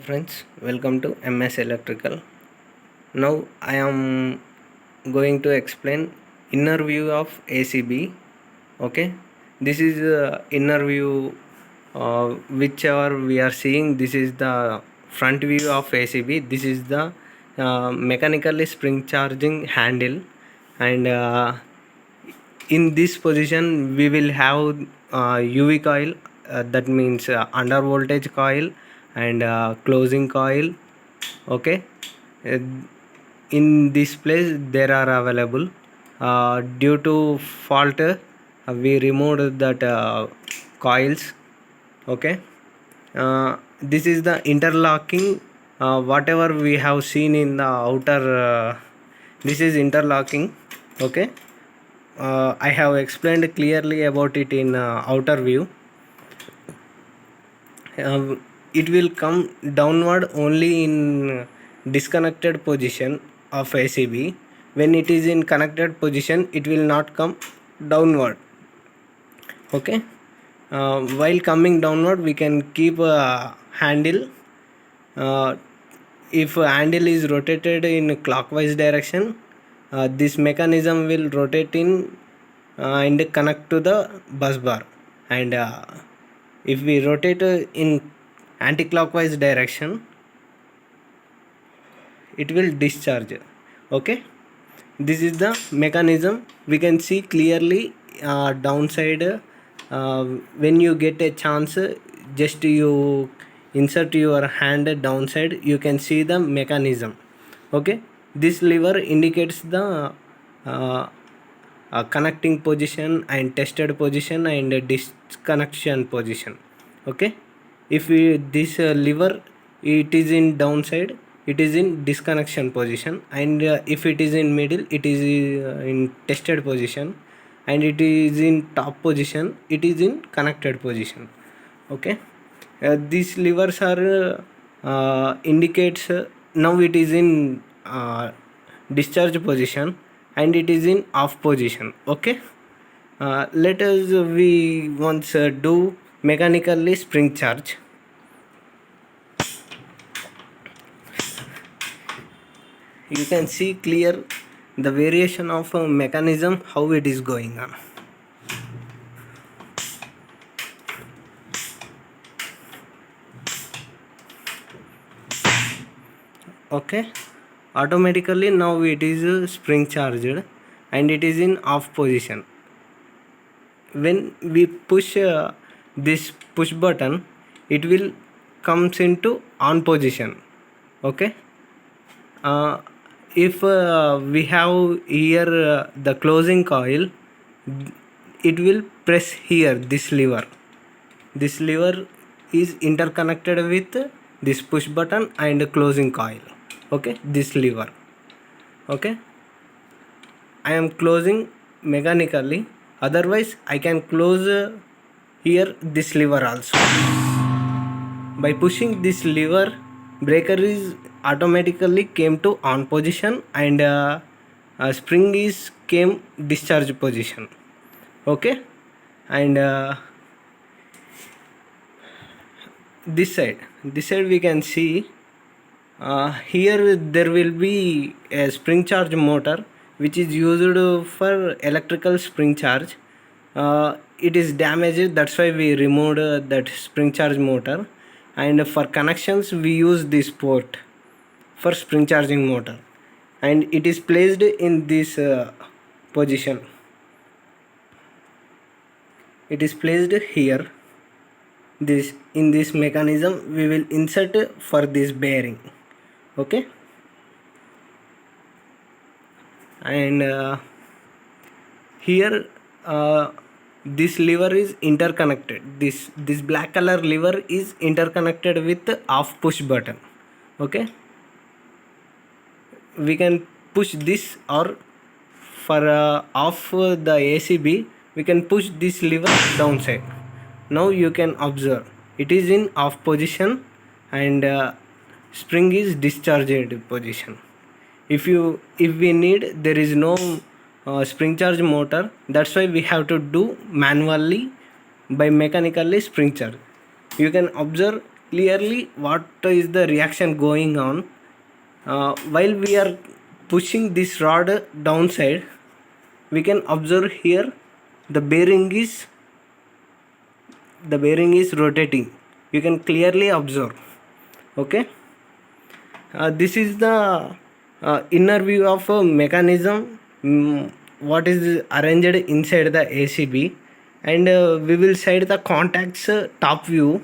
Friends, welcome to MS Electrical. Now I am going to explain inner view of ACB. Okay, this is inner view, whichever we are seeing. This is the front view of ACB. This is the mechanically spring charging handle, and in this position we will have UV coil, that means under voltage coil, and closing coil. Okay. Uh, in this place there are available. Due to fault, we removed that coils. Okay. This is the interlocking, whatever we have seen in the outer, this is interlocking. Okay. I have explained clearly about it in outer view. It will come downward only in disconnected position of ACB. When it is in connected position, it will not come downward. Okay. While coming downward, we can keep a handle. If handle is rotated in clockwise direction, this mechanism will rotate in and connect to the bus bar, and if we rotate in anti-clockwise direction, it will discharge. Okay, this is the mechanism. We can see clearly downside. When you get a chance, just you insert your hand downside, you can see the mechanism. Okay, this lever indicates the connecting position and tested position and disconnection position. Okay, if this lever, it is in downside, it is in disconnection position, and if it is in middle, it is in tested position, and it is in top position, it is in connected position. Okay, these levers are indicates, now it is in discharge position and it is in off position. Okay, let us we once do mechanically spring charge. You can see clear the variation of mechanism, how it is going on. Okay, automatically now it is spring charged and it is in off position. When we push this push button, it will comes into on position. Okay, if we have here the closing coil, it will press here this lever. This lever is interconnected with this push button and closing coil. Okay, this lever. Okay, I am closing mechanically, otherwise I can close here this lever also. By pushing this lever, breaker is automatically came to on position, and spring is came discharge position. Okay, and this side we can see, here there will be a spring charge motor which is used for electrical spring charge. It is damaged, that's why we removed that spring charge motor, and for connections we use this port for spring charging motor, and it is placed in this position. It is placed here. This in this mechanism we will insert for this bearing. Okay, and here this lever is interconnected. This black color lever is interconnected with off push button. Okay, we can push this, or for off the ACB we can push this lever downside. Now you can observe it is in off position, and spring is discharged position. If we need, there is no spring charge motor, that's why we have to do manually by mechanically spring charge. You can observe clearly what is the reaction going on. While we are pushing this rod downside, we can observe here the bearing is rotating. You can clearly observe. Okay. This is the inner view of a mechanism, what is arranged inside the ACB, and we will side the contacts top view,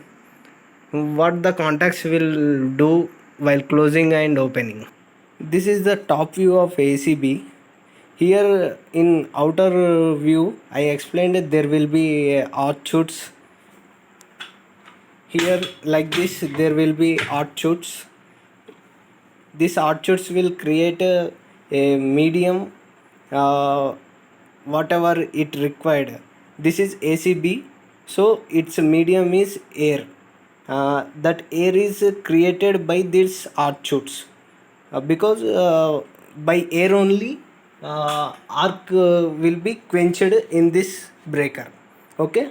what the contacts will do while closing and opening. This is the top view of ACB. Here in outer view I explained that there will be arc chutes. Here like this there will be arc chutes. These arches will create a medium, whatever it required. This is ACB, so its medium is air. That air is created by these arches, because by air only arc will be quenched in this breaker. Okay,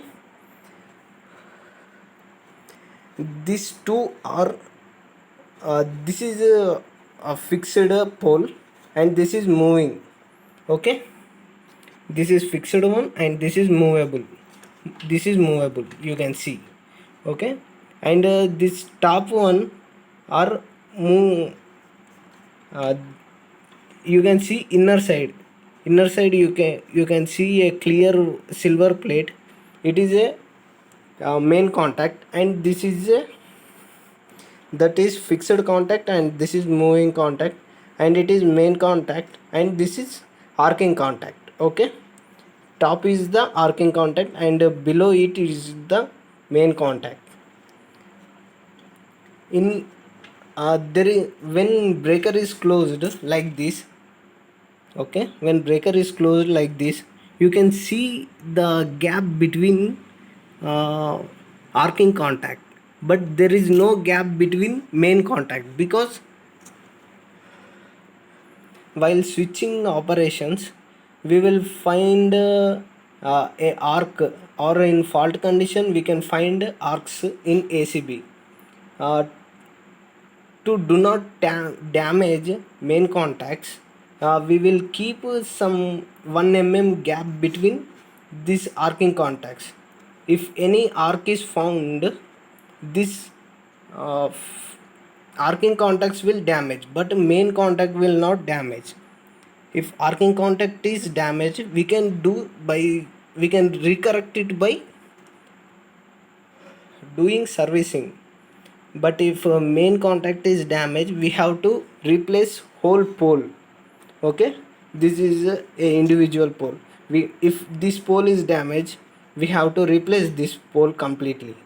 these two are this is a fixed pole and this is moving. Okay, this is fixed one and this is movable. This is movable, you can see. Okay, and this top one are move. uh, you can see inner side. You can see a clear silver plate. It is a main contact, and this is a that is fixed contact, and this is moving contact, and it is main contact, and this is arcing contact. Okay, top is the arcing contact and below it is the main contact. In there is, when breaker is closed like this, okay, when breaker is closed like this, you can see the gap between uh, arcing contact, but there is no gap between main contact, because while switching operations we will find a arc, or in fault condition we can find arcs in ACB. uh, to do not damage main contacts, we will keep some 1 mm gap between these arcing contacts. If any arc is found, this uh, arcing contacts will damage, but main contact will not damage. If arcing contact is damaged, we can recorrect it by doing servicing. But if main contact is damaged, we have to replace whole pole. Okay, this is a individual pole. If this pole is damaged, we have to replace this pole completely.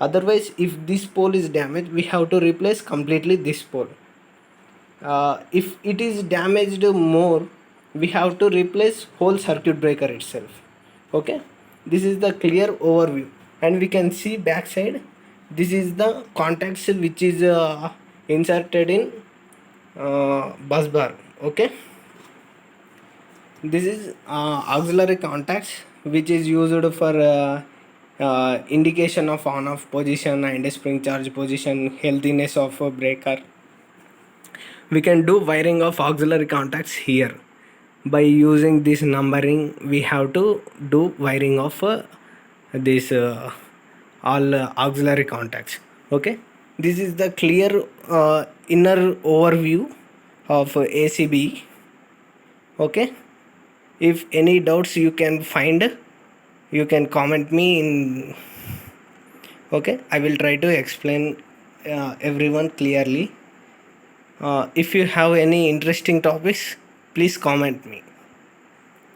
Otherwise, if this pole is damaged, we have to replace completely this pole. If it is damaged more, we have to replace whole circuit breaker itself. Okay, this is the clear overview, and we can see backside. This is the contacts which is inserted in bus bar. Okay, this is auxiliary contacts which is used for indication of on off position and spring charge position, healthiness of a breaker. We can do wiring of auxiliary contacts here. By using this numbering, we have to do wiring of this all auxiliary contacts. Okay, this is the clear inner overview of ACB. Okay, if any doubts you can find, you can comment me in. Okay, I will try to explain everyone clearly. If you have any interesting topics, please comment me.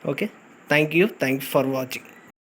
Okay, thank you for watching.